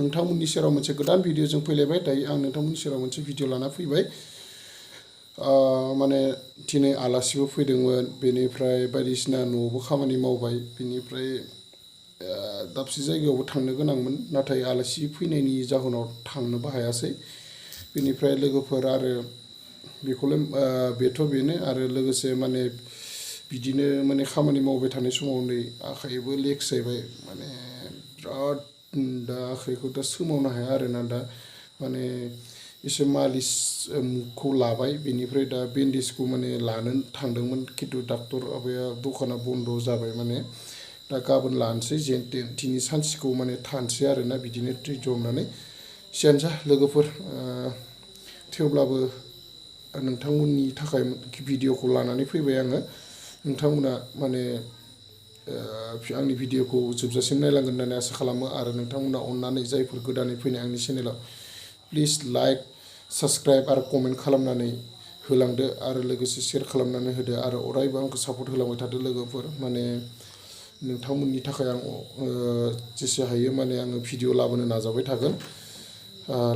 नोंथांमोननि सेराव मोनसे गोदान भिडिअजों फैलायबाय दायो आं नोंथांमोननि सेराव मोनसे भिडिअ लाना फैबाय माने दिनै आलासिबो फैदोंमोन बेनिफ्राय बायदिसिना न'आवबो खामानि मावबाय बेनिफ्राय दाबसे जायगायावबो थांनो गोनांमोन नाथाय आलासि फैनायनि जाहोनाव थांनोबो हायासै बेनिफ्राय लोगोफोर आरो बेथ' बेनो आरो लोगोसे माने बिदिनो माने खामानि मावबाय थानाय समाव नै आखाइबो लेगसाइबाय माने बिराद दा आखाइखौ दा सोमावनो हाया आरोना दा माने एसे मालिस मुखौ लाबाय बेनिफ्राय दा बेन्डेजखौ माने लानो थांदोंमोन खिन्थु डाक्टर आबाया दखाना बन्द जाबाय माने दा गाबोन लानोसै दिनै सानसेखौ माने थानोसै आरोना बिदिनो धैर्य हमनानै जियानो जा लोगोफोर थेवब्लाबो नोंथांमोननि थाखाय भिडिअखौ लानानै फैबाय आङो नोंथांमोना माने आंनि भिडिअखौ जोबजासिम नायलांगोन होननानै आसा खालामो आरो नोंथांमोना अननानै जायफोर गोदानै फैनाय आंनि चेनेलाव प्लिज लाइक साबस्क्राइब आरो कमेन्ट खालामनानै होलांदो आरो लोगोसे शेयार खालामनानै होदो आरो अरायबो आंखौ सापर्ट होलांबाय थादो लोगोफोर माने नोंथांमोननि थाखाय आं जेसे हायो माने आङो भिडिअ लाबोनो नाजाबाय थागोन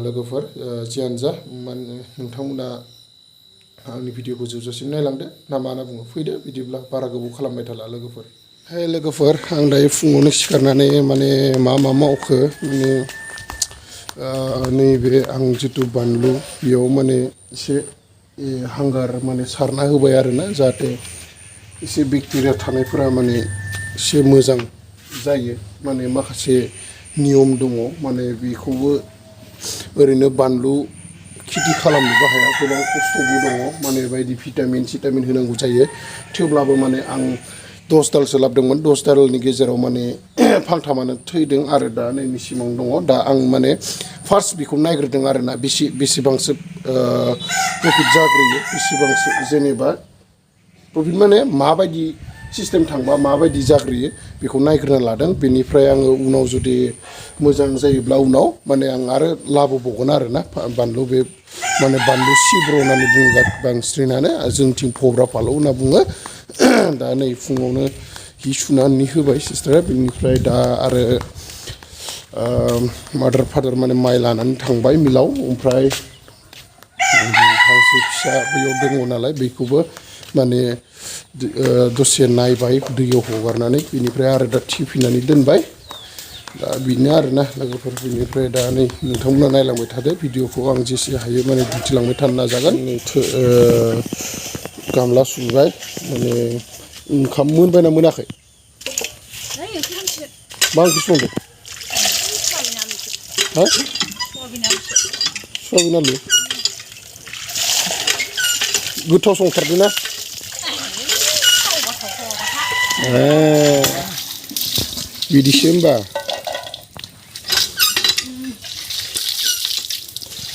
लोगोफोर जियानो जा माने नोंथांमोना आंनि भिडिअखौ जोबजासिम नायलांदो ना मा होनना बुङो फैदो बिदिब्ला बारा गोबाव खालामबाय थाला लोगोफोर हे लोगोफोर आं दायो फुङावनो सिखारनानै माने मा मावखो माने नैबे आं जितु बानलु बेयाव माने एसे हांगार माने सारना होबाय आरोना जाहाथे एसे बेक्टेरिया थानायफोरा माने एसे मोजां जायो माने माखासे नियम दङ माने बेखौबो ओरैनो बानलु खेथि खालामनोबो हाया गोबां खस्थ'बो दङ माने बायदि भिटामिन सिटामिन होनांगौ जायो थेवब्लाबो माने आं 10 दालसो लाबोदोंमोन 10 दालनि गेजेराव माने फांथामानो थैदों आरो दा नैनि सिमां दङ दा आं माने फार्स्ट बेखौ नायग्रोदों आरोना बेसेबांसो प्रफिट जाग्रोयो बेसेबांसो जेनेबा प्रफिट माने माबायदि सिस्टेम थांबा माबायदि जाग्रोयो बेखौ नायग्रोना लादों बेनिफ्राय आङो उनाव जुदि मोजां जायोब्ला उनाव माने आं आरो लाबोबावगोन आरोना बानलु बे माने बानलु सिब्र' होननानै बुङो बांसिनानो जोंथिं भब्रा फालौ होनना बुङो दा नै फुङावनो हि सुनानै होबाय सिस्टारा बेनिफ्राय दा आरो मादार फादार माने माइ लानानै थांबाय मिलाव ओमफ्राय हांसो फिसा बैयाव दङ नालाय बेखौबो माने दसे नायबाय दैयाव हगारनानै बेनिफ्राय आरो दा थिफिनानै दोनबाय दा बेनो आरोना लोगोफोर बेनिफ्राय दा नै नोंथांमोना नायलांबाय थादो भिडिअखौ आं जेसे हायो माने दिन्थिलांबाय थानो नाजागोन गामला सुबाय माने ओंखाम मोनबायना मोनाखै मा ओंख्रि संदों हा सयाबिन आलु गोथाव संथारदों ना बिदिसो होमबा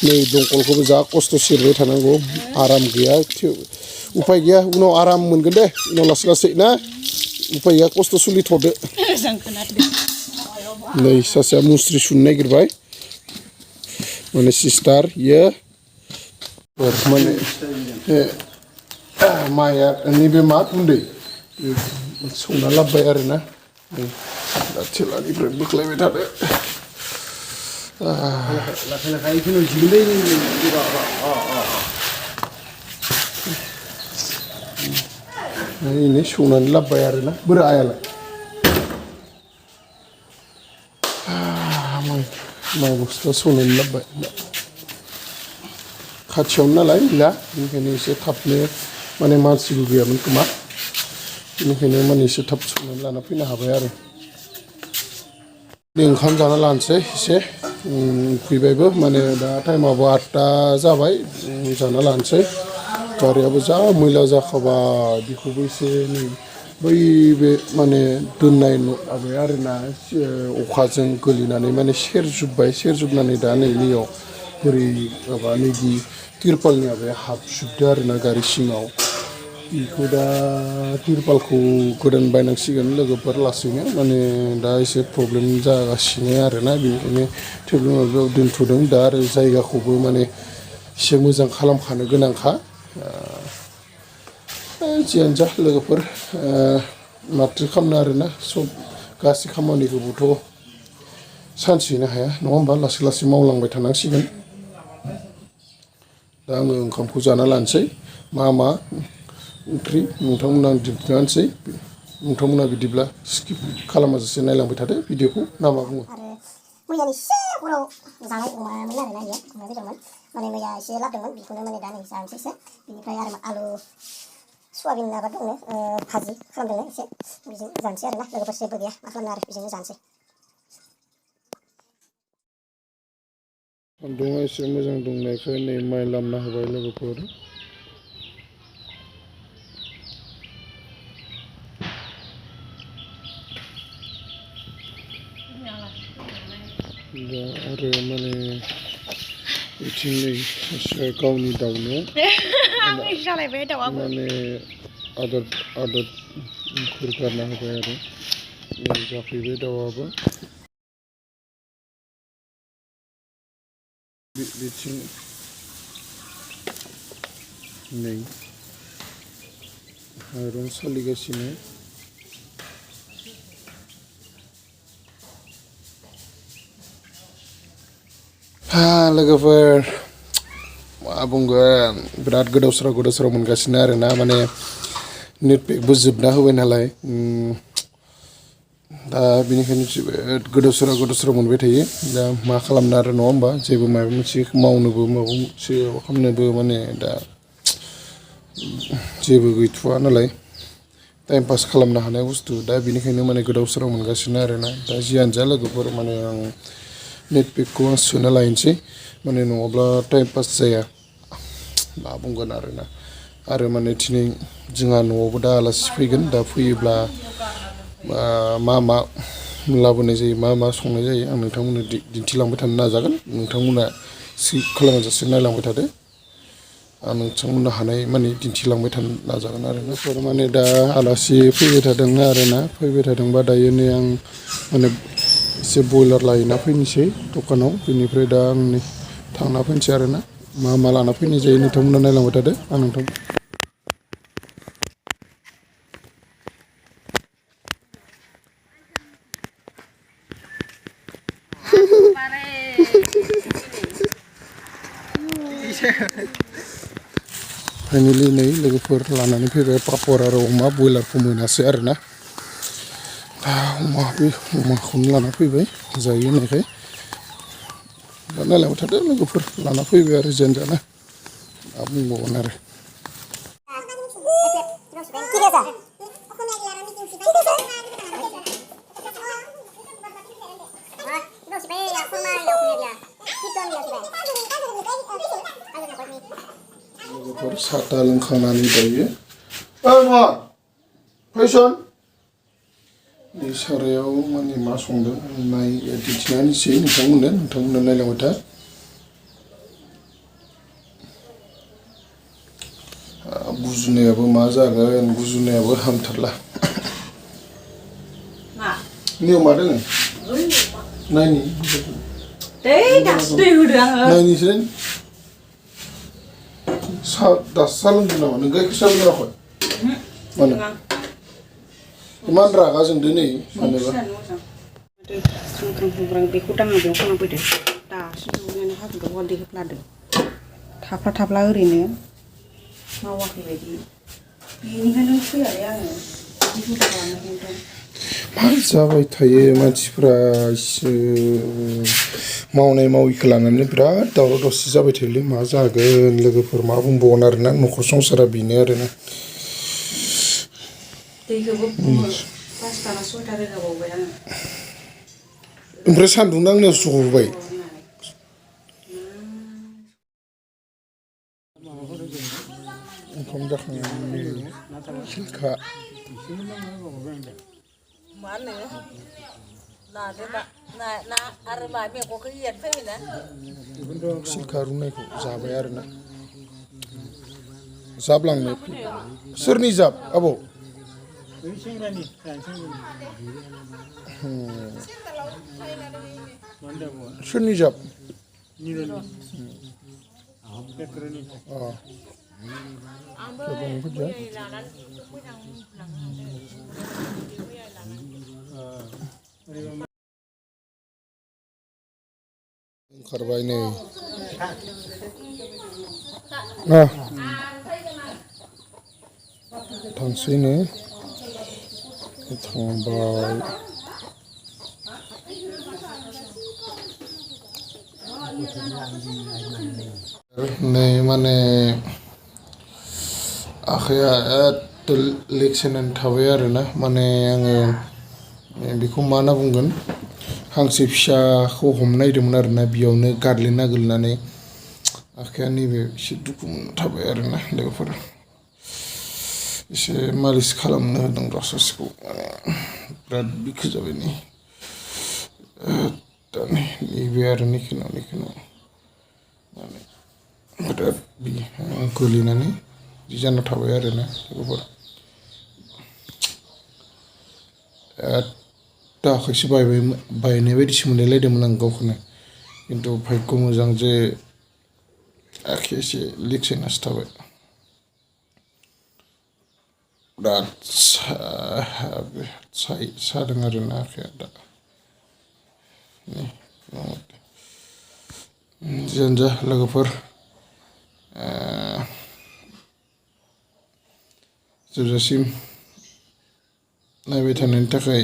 नै दंखलखौबो जा खस्थ' सेरबाय थानांगौ आराम गैया उफाय गैया उनाव आराम मोनगोन दे उनाव लासै लासै ना उफाय गैया खस्थ' सोलिथ'दो नै सासेया मुस्रि सुनो नागिरबाय माने सिस्टार इयो माने माइआ नैबे मा गुन्दै संना लाबोबाय आरोना दा थेलानिफ्राय बोख्लायबाय थादो नै संनानै लाबोबाय आरोना बोरै आयालाय माइ बस्था संनानै लाबोबाय खाथियावनो नालाय गैला बेनिखायनो एसे थाबनो माने मानसिबो गैयामोन खोमा बेनिखायनो माने एसे थाब संनानै लाना फैनो हाबाय आरो ओंखाम जाना लानोसै एसे फैबायबो माने दा टाइमाबो 8टा जाबाय जाना लानोसै गारियाबो जा मैला जाखाबाय बेखौबो एसे नै बै बे माने दोननाय माबाया आरोना अखाजों गोलैनानै माने सेरजोबनानै दा नैनियाव बोरै माबा नैदि तिरपालनि माबाया हाबजोबदो आरोना गारि सिङाव बेखौ दा तिरपालखौ गोदान बायनांसिगोन लोगोफोर लासैनो माने दा एसे प्रब्लेम जागासिनो आरोना बेनिखायनो टेबोल माबायाव दोनथ'दों दा आरो जायगाखौबो माने एसे मोजां खालामखानो गोनांखा जियानो जा लोगोफोर माथो खालामनो आरोना सब गासै खामानिखौबोथ' सानसेयैनो हाया नङा होमबा लासै लासै मावलांबाय थानांसिगोन दा आङो ओंखामखौ जाना लानोसै मा ओंख्रि नोंथांमोना आं दिन्थिना होनोसै नोंथांमोना बिदिब्ला स्किप खालामाजासे नायलांबाय थादो भिडिअखौ ना मा बुङो मैयानि एसे हराव जानाय अमामोन आरोना इयो अमा बेदरमोन माने मैया एसे लाबोदोंमोन बेखौनो माने दा नै जानोसै एसे बिनिफ्राय आरो आलु सयाबिन माबा दङ भाजि खालामदोंनो एसे बेजों जानोसै आरोना लोगोफोर जेबो गैया मा खालामनो आरो बेजोंनो जानोसै सान्दुङा एसे मोजां दुंनायखाय नै माइ लामना होबाय लोगोफोर दा आरो माने बिथिं नै सासेया गावनि दाउनो माने आदारफोर गारना होबाय आरो नै जाफैबाय दाउआबो बिथिं नै माइरं सालिगासिनो लोगोफोर मा बुंगोन बिराद गोदाव सोराव मोनगासिनो आरोना माने नेट पेकबो जोबना होबाय नालाय दा बेनिखायनो जोबोद गोदाव सोराव मोनबाय थायो दा मा खालामनो आरो नङा होमबा जेबो माबा मोनसे मावनोबो माबा मोनसे खालामनोबो माने दा जेबो गैथ'वा नालाय टाइम पास खालामनो हानाय बुस्थु दा बेनिखायनो माने गोदाव सोराव मोनगासिनो आरोना दा जियानो जा लोगोफोर माने आं नेट पेकखौ आं सोना लायनोसै माने नङाब्ला टाइम पास जाया मा बुंगोन आरोना आरो माने दिनै जोंहा न'आवबो दा आलासि फैगोन दा फैयोब्ला मा लाबोनाय जायो मा संनाय जायो आं नोंथांमोननो दिन्थिलांबाय थानो नाजागोन नोंथांमोना स्किप खालामाजासे नायलांबाय थादो आं नोंथांमोननो हानाय माने दिन्थिलांबाय थानो नाजागोन आरोना माने दा आलासि फैबाय थादों आरोना फैबाय थादोंबा दायो नै आं माने एसे बयलार लायना फैनोसै दखानाव बेनिफ्राय दा आं नै थांना फैनोसै आरोना मा लाना फैनाय जायो नोंथांमोना नायलांबाय थादो आं नोंथां फाइनेलि नै लोगोफोर लानानै फैबाय पापर आरो अमा बयलारखौ मोनासै आरोना दा अमाखौनो लाना फैबाय जायो होननायखाय दा नायलांबाय थादो लोगोफोर लाना फैबाय आरो जेनजाना मा बुंबावगोन आरो लोगोफोर साहा लोंखांनानै दायो मा फैसन बे सारायाव माने मा संदों दिन्थिना होनोसै नोंथांमोननो नायलांबाय था गुजुनायाबो मा जागोन गुजुनायाबो हामथारला नियाव मा दोङो नायनि नायनिसै दासो सा लोंदों नामा नों गाइखेर साहा लोङाखै मानो इमान रागा जोंदो नै मानोबा बेखौ दाङा बेयाव खालामफैदो दासो दुगैनानै हाजोआव हालदै होफ्लादों थाफ्ला ओरैनो मावाखै बायदि बेनिखायनो फैयालै आङो बिदि खालामनायखौ मा जाबाय थायो मानसिफ्रा मावनाय माविखौ लानानै बिराद दावराव दावसि जाबाय थायोलै मा जागोन लोगोफोर मा बुंबावगोन आरोना न'खर संसारा बेनो आरोना दैखौबो 5टा ना 6टा रोगाबावबाय आङो ओमफ्राय सान्दुं नांनायावसो गबोबाय ओंखाम जाखांनानै खिलखा मा होनो नाजों ना आरो मा मैगंखौ एरफैयोना खिलखा रुनायखौ जाबाय आरोना जाब्लांनो सोरनि जाब आबौ सोरनि जाब ओंखारबाय नै थांसैनो थांबाय नै माने आखाइया एथ' लेक्सायनानै थाबाय आरोना माने आङो बेखौ मा होनना बुंगोन हांसो फिसाखौ हमनायदोंमोन आरोना बेयावनो गादलिना गोलैनानै आखाइया नैबे एसे दुखु थाबाय आरोना लोगोफोर एसे मालिस खालामनो होदों र' ससेखौ माने बिराद बिखो जाबाय नै दा नैबे आरो निखिनाव माने बिराद गोलैनानै बिदि जाना थाबाय आरोना लोगोफोर आखाइसो बायनाय बायदिसो मोनलायलायदोंमोन आं गावखौनो खिन्थु भाग्य मोजां जे आखाइया एसे लेक्सायनासो थाबाय बिराद सादों आरोना आखाइया दा जियानो जा लोगोफोर जोबजासिम नायबाय थानायनि थाखाय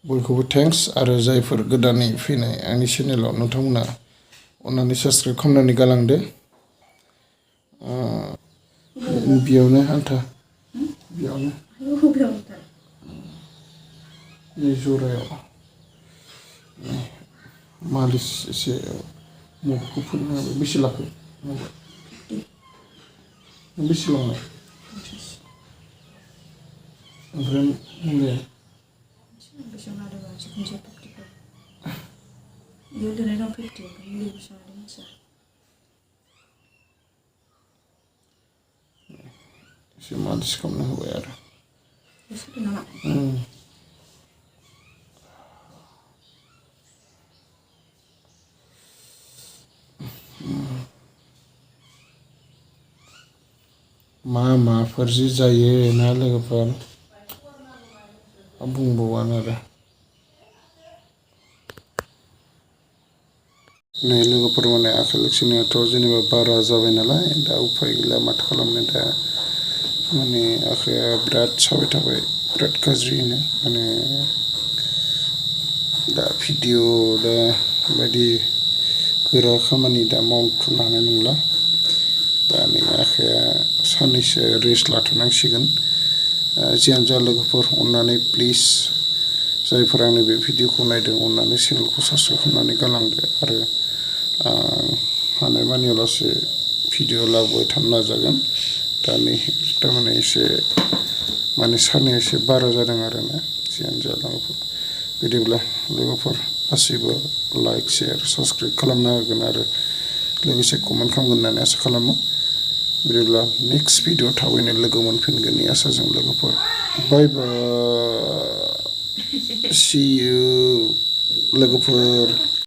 बयखौबो थेंक्स आरो जायफोर गोदानै फैनाय आंनि चेनेलाव नोंथांमोना अन्नानै साबस्क्राइब खालामनानै गालांदो बेयावनो आन्था बेयावनो बे जरायाव मालिस एसे मगखौ फोननो हाबाय बेसे लाखो बेसे लांनाय ओमफ्राय मुलिया एसे मालिस खालामनो होबाय आरो माफोर जि जायो ना लोगोफोर बुंबावानो आरो नै लोगोफोर माने आखाइ लेक्सायनायाथ' जेनेबा बारा जाबाय नालाय दा उफाय गैला माथो खालामनो दा माने आखाइया बिराद साबाय थाबाय बिराद गाज्रियैनो माने दा भिडिअ' दा बायदि गोरा खामानि दा मावथ'नो हानाय नंला दा नै आखाइया साननैसो रेस्ट लाथ'नांसिगोन जियानो जा लोगोफोर अन्नानै प्लिज जायफोर आंनि बे भिडिअखौ नायदों अन्नानै चेनेलखौ साबस्क्राइब खालामनानै गालांदो आरो हानायमानि लासे भिडिअ लाबोबाय थानो नाजागोन दा नै थारमाने एसे माने सानैया एसे बारा जादों आरोना जियानो जा लोगोफोर बिदिब्ला लोगोफोर गासैबो लाइक शेयार साबस्क्राइब खालामना होगोन आरो लोगोसे कमेन्ट खालामगोन होननानै आसा खालामो बिदिब्ला नेक्स्ट भिडिअ थाबैनो लोगो मोनफिनगोननि आसाजों लोगोफोर बाय बाय सि इउ लोगोफोर